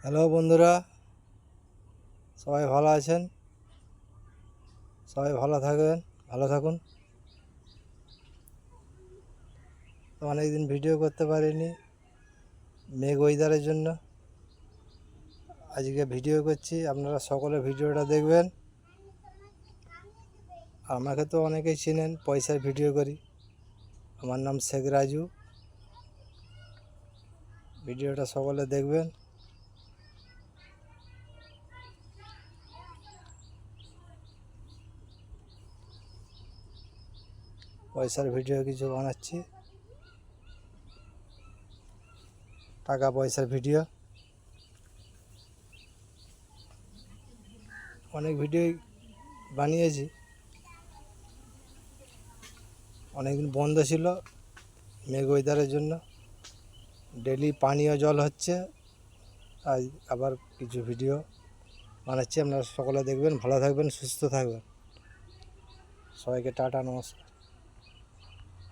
Hello বন্ধুরা, সবাই ভালো আছেন? সবাই ভালো থাকুন। তো অনেক দিন ভিডিও করতে পারিনি মেঘ ওয়েদারের জন্য। আজকে ভিডিও করছি, আপনারা সকলে ভিডিওটা দেখবেন। আমাকে তো অনেকেই চেনেন, পয়সার ভিডিও করি। আমার নাম শেখ রাজু। ভিডিওটা সকলে দেখবেন। পয়সার ভিডিও কিছু বানাচ্ছি, টাকা পয়সার ভিডিও। অনেক ভিডিও বানিয়েছি, অনেকদিন বন্ধ ছিল মেঘ ওয়েদারের জন্য। ডেলি পানীয় জল হচ্ছে, আজ আবার কিছু ভিডিও বানাচ্ছি। আপনারা সকলে দেখবেন, ভালো থাকবেন, সুস্থ থাকবেন। সবাইকে টাটা, নমস্কার।